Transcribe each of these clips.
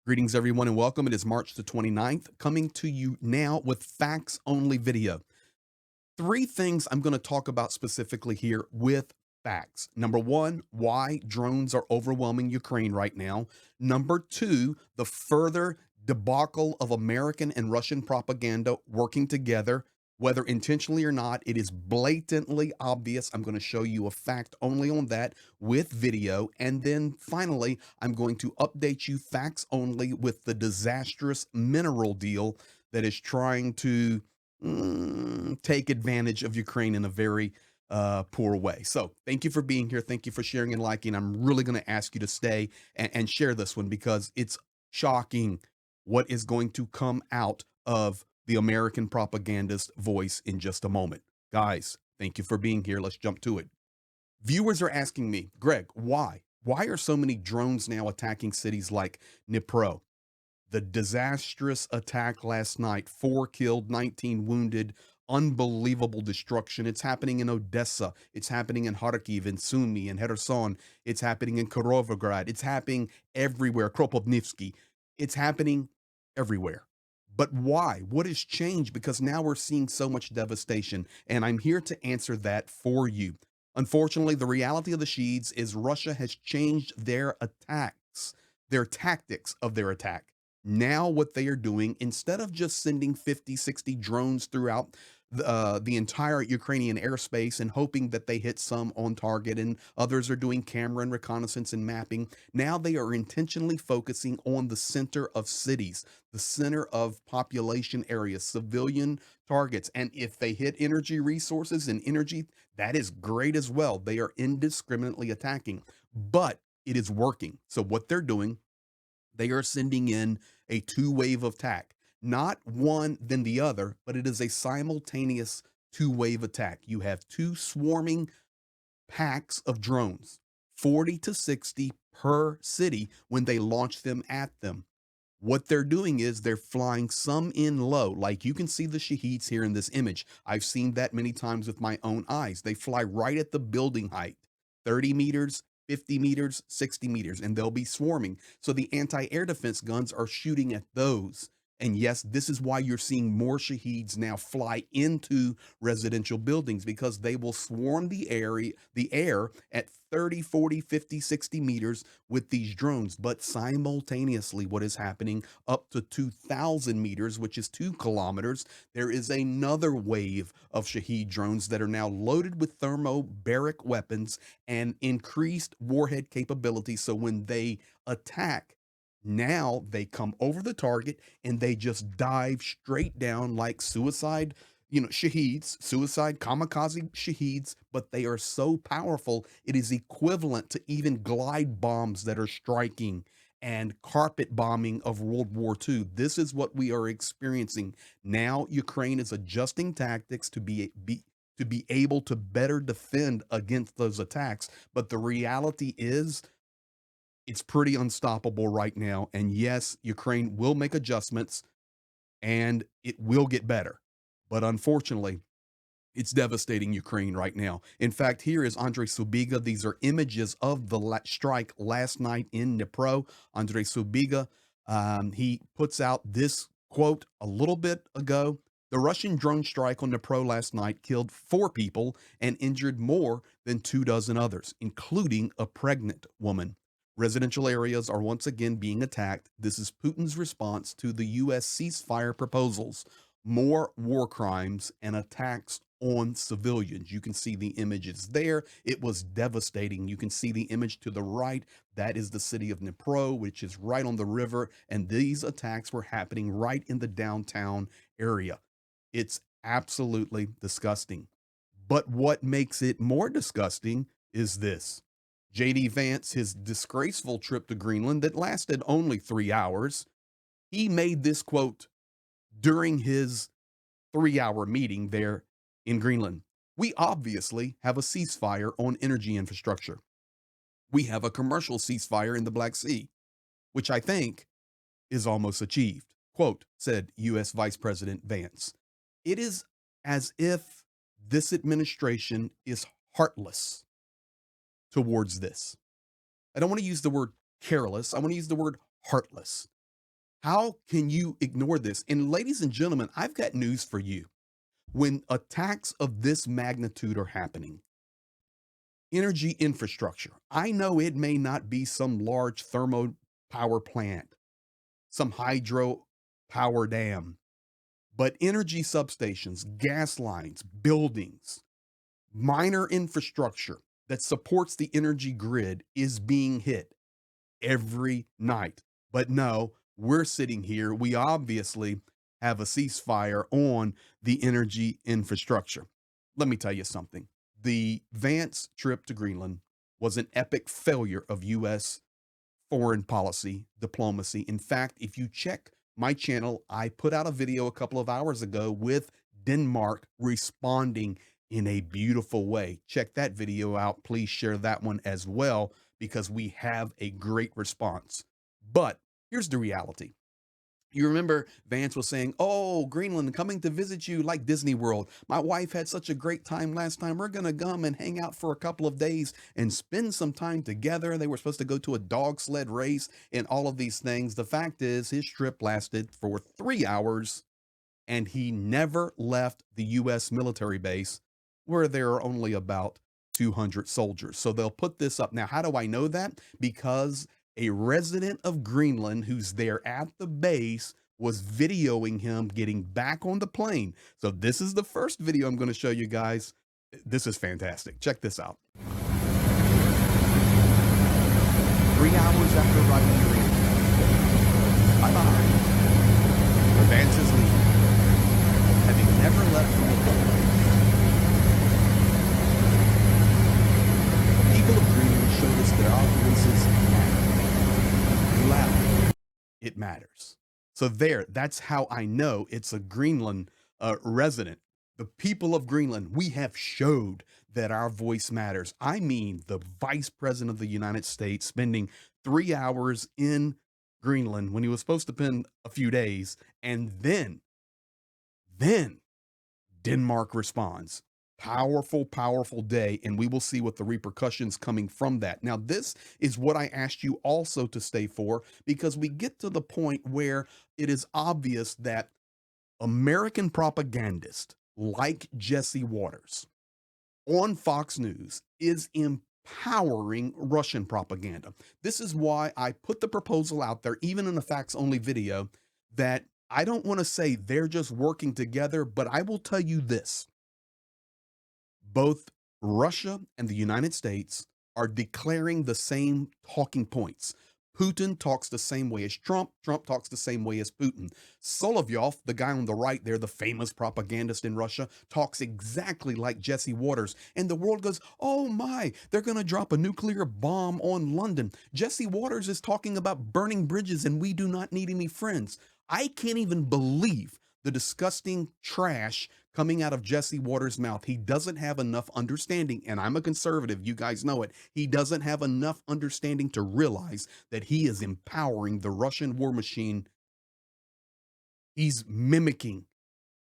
Greetings, everyone, and welcome. It is March the 29th, coming to you now with facts only video. Three things I'm going to talk about specifically here with facts. Number one, why drones are overwhelming Ukraine right now. Number two, the further debacle of American and Russian propaganda working together, whether intentionally or not. It is blatantly obvious. I'm going to show you a fact only on that with video. And then finally, I'm going to update you facts only with the disastrous mineral deal that is trying to take advantage of Ukraine in a very poor way. So thank you for being here. Thank you for sharing and liking. I'm really going to ask you to stay and share this one because it's shocking what is going to come out of the American propagandist voice in just a moment. Guys, thank you for being here. Let's jump to it. Viewers are asking me, Greg, why? Why are so many drones now attacking cities like Dnipro? The disastrous attack last night, 4 killed, 19 wounded, unbelievable destruction. It's happening in Odessa. It's happening in Kharkiv, in Sumy, in Kherson. It's happening in Kirovograd. It's happening everywhere. Kropotnivsky. It's happening everywhere. But why? What has changed? Because now we're seeing so much devastation, and I'm here to answer that for you. Unfortunately, the reality of the Sheeds is Russia has changed their attacks, their tactics of their attack. Now, what they are doing, instead of just sending 50, 60 drones throughout the entire Ukrainian airspace and hoping that they hit some on target, and others are doing camera and reconnaissance and mapping, now they are intentionally focusing on the center of cities, the center of population areas, civilian targets. And if they hit energy resources and energy, that is great as well. They are indiscriminately attacking, but it is working. So, what they're doing, they are sending in a two-wave attack, not one then the other, but it is a simultaneous two-wave attack. You have two swarming packs of drones, 40 to 60 per city when they launch them at them. What they're doing is they're flying some in low, like you can see the Shaheeds here in this image. I've seen that many times with my own eyes. They fly right at the building height, 30 meters, 50 meters, 60 meters, and they'll be swarming. So the anti-air defense guns are shooting at those. And yes, this is why you're seeing more Shaheeds now fly into residential buildings, because they will swarm the air at 30, 40, 50, 60 meters with these drones. But simultaneously, what is happening up to 2,000 meters, which is 2 kilometers, there is another wave of Shaheed drones that are now loaded with thermobaric weapons and increased warhead capability. So when they attack, now they come over the target and they just dive straight down like suicide, shaheeds, suicide kamikaze shaheeds, but they are so powerful, it is equivalent to even glide bombs that are striking and carpet bombing of World War II. This is what we are experiencing. Now Ukraine is adjusting tactics to be able to better defend against those attacks. But the reality is it's pretty unstoppable right now. And yes, Ukraine will make adjustments and it will get better. But unfortunately, it's devastating Ukraine right now. In fact, here is Andrei Subiga. These are images of the strike last night in Dnipro. Andrei Subiga, he puts out this quote a little bit ago. The Russian drone strike on Dnipro last night killed 4 people and injured more than 24 others, including a pregnant woman. Residential areas are once again being attacked. This is Putin's response to the U.S. ceasefire proposals. More war crimes and attacks on civilians. You can see the images there. It was devastating. You can see the image to the right. That is the city of Dnipro, which is right on the river. And these attacks were happening right in the downtown area. It's absolutely disgusting. But what makes it more disgusting is this. JD Vance, his disgraceful trip to Greenland that lasted only 3 hours, he made this quote during his 3 hour meeting there in Greenland. We obviously have a ceasefire on energy infrastructure. We have a commercial ceasefire in the Black Sea, which I think is almost achieved. Quote, said U.S. Vice President Vance. It is as if this administration is heartless towards this. I don't want to use the word careless. I want to use the word heartless. How can you ignore this? And ladies and gentlemen, I've got news for you. When attacks of this magnitude are happening, energy infrastructure, I know it may not be some large thermo power plant, some hydro power dam, but energy substations, gas lines, buildings, minor infrastructure that supports the energy grid is being hit every night. But no, we're sitting here. We obviously have a ceasefire on the energy infrastructure. Let me tell you something. The Vance trip to Greenland was an epic failure of U.S. foreign policy diplomacy. In fact, if you check my channel, I put out a video a couple of hours ago with Denmark responding in a beautiful way. Check that video out. Please share that one as well because we have a great response. But here's the reality. You remember Vance was saying, "Oh, Greenland coming to visit you like Disney World. My wife had such a great time last time. We're going to come and hang out for a couple of days and spend some time together." They were supposed to go to a dog sled race and all of these things. The fact is, his trip lasted for 3 hours and he never left the U.S. military base where there are only about 200 soldiers. So they'll put this up. Now, how do I know that? Because a resident of Greenland who's there at the base was videoing him getting back on the plane. So this is the first video I'm going to show you guys. This is fantastic. Check this out. 3 hours after arriving in Greenland. Bye-bye. Vance is leaving, having never left from the port. People of Greenland showed us that our voices matter. Loud, it matters. So that's how I know it's a Greenland resident. The people of Greenland, we have showed that our voice matters. I mean, the Vice President of the United States spending 3 hours in Greenland when he was supposed to spend a few days, and then Denmark responds. Powerful, powerful day, and we will see what the repercussions coming from that. Now, this is what I asked you also to stay for, because we get to the point where it is obvious that American propagandists like Jesse Waters on Fox News is empowering Russian propaganda. This is why I put the proposal out there, even in a facts only video, that I don't want to say they're just working together, but I will tell you this. Both Russia and the United States are declaring the same talking points. Putin talks the same way as Trump. Trump talks the same way as Putin. Solovyov, the guy on the right there, the famous propagandist in Russia, talks exactly like Jesse Waters. And the world goes, "Oh my, they're going to drop a nuclear bomb on London." Jesse Waters is talking about burning bridges and we do not need any friends. I can't even believe the disgusting trash coming out of Jesse Waters' mouth. He doesn't have enough understanding, and I'm a conservative, you guys know it. He doesn't have enough understanding to realize that he is empowering the Russian war machine. He's mimicking,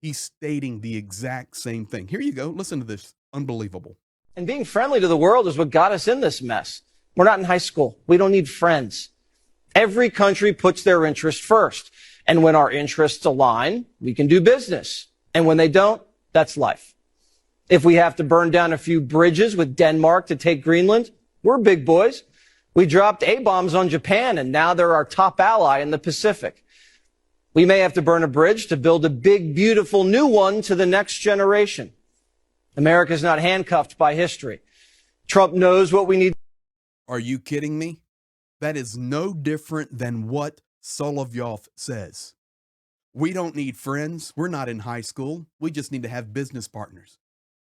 he's stating the exact same thing. Here you go. Listen to this. Unbelievable. And being friendly to the world is what got us in this mess. We're not in high school. We don't need friends. Every country puts their interest first. And when our interests align, we can do business. And when they don't, that's life. If we have to burn down a few bridges with Denmark to take Greenland, we're big boys. We dropped A-bombs on Japan, and now they're our top ally in the Pacific. We may have to burn a bridge to build a big, beautiful new one to the next generation. America's not handcuffed by history. Trump knows what we need. Are you kidding me? That is no different than what Solovyov says. We don't need friends. We're not in high school. We just need to have business partners.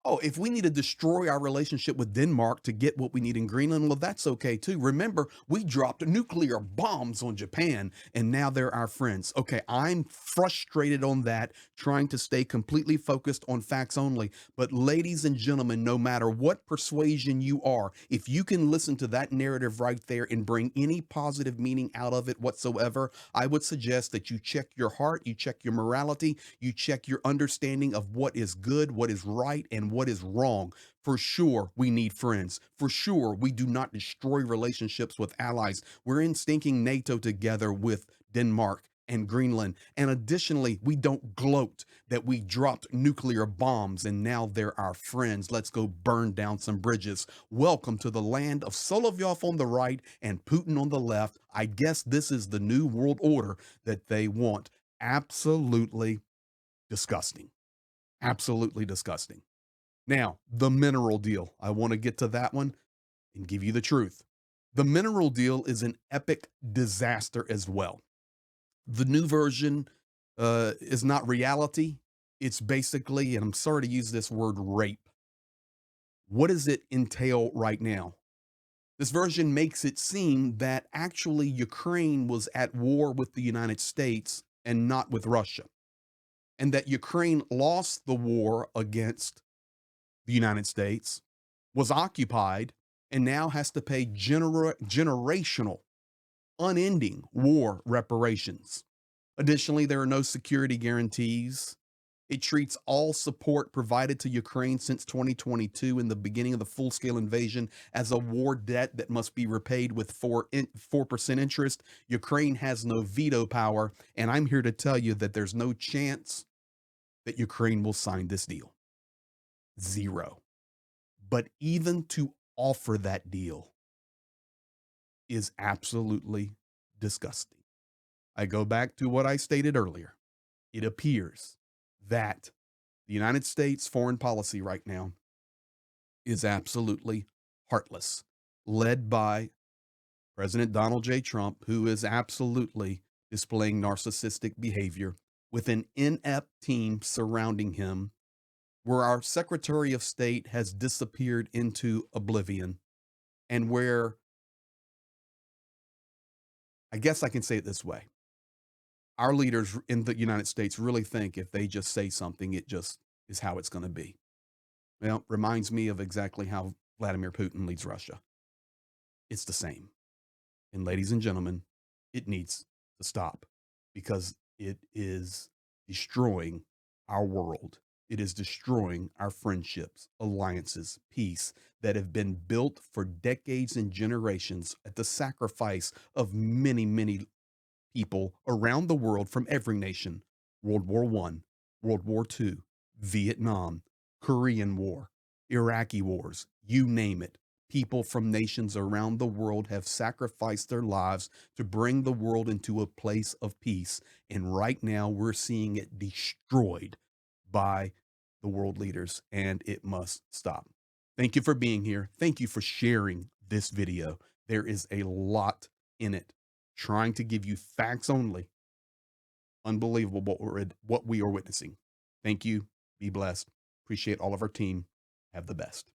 Oh, if we need to destroy our relationship with Denmark to get what we need in Greenland, well, that's okay too. Remember, we dropped nuclear bombs on Japan and now they're our friends. Okay, I'm frustrated on that, trying to stay completely focused on facts only. But ladies and gentlemen, no matter what persuasion you are, if you can listen to that narrative right there and bring any positive meaning out of it whatsoever, I would suggest that you check your heart, you check your morality, you check your understanding of what is good, what is right, and what is wrong. For sure, we need friends. For sure, we do not destroy relationships with allies. We're in stinking NATO together with Denmark. and Greenland. And additionally, we don't gloat that we dropped nuclear bombs and now they're our friends. Let's go burn down some bridges. Welcome to the land of Solovyov on the right and Putin on the left. I guess this is the new world order that they want. Absolutely disgusting. Absolutely disgusting. Now, the mineral deal. I want to get to that one and give you the truth. The mineral deal is an epic disaster as well. The new version is not reality. It's basically, and I'm sorry to use this word, rape. What does it entail right now? This version makes it seem that actually Ukraine was at war with the United States and not with Russia, and that Ukraine lost the war against the United States, was occupied, and now has to pay generational, unending war reparations. Additionally, there are no security guarantees. It treats all support provided to Ukraine since 2022 in the beginning of the full-scale invasion as a war debt that must be repaid with 4% interest. Ukraine has no veto power, and I'm here to tell you that there's no chance that Ukraine will sign this deal. Zero. But even to offer that deal is absolutely disgusting. I go back to what I stated earlier. It appears that the United States foreign policy right now is absolutely heartless, led by President Donald J. Trump, who is absolutely displaying narcissistic behavior with an inept team surrounding him, where our Secretary of State has disappeared into oblivion, and where, I guess I can say it this way, our leaders in the United States really think if they just say something, it just is how it's going to be. Well, reminds me of exactly how Vladimir Putin leads Russia. It's the same. And ladies and gentlemen, it needs to stop because it is destroying our world. It is destroying our friendships, alliances, peace that have been built for decades and generations at the sacrifice of many, many people around the world from every nation. World War I, World War II, Vietnam, Korean War, Iraqi wars, you name it. People from nations around the world have sacrificed their lives to bring the world into a place of peace. And right now we're seeing it destroyed by the world leaders, and it must stop. Thank you for being here. Thank you for sharing this video. There is a lot in it, trying to give you facts only. Unbelievable what we are witnessing. Thank you. Be blessed. Appreciate all of our team. Have the best.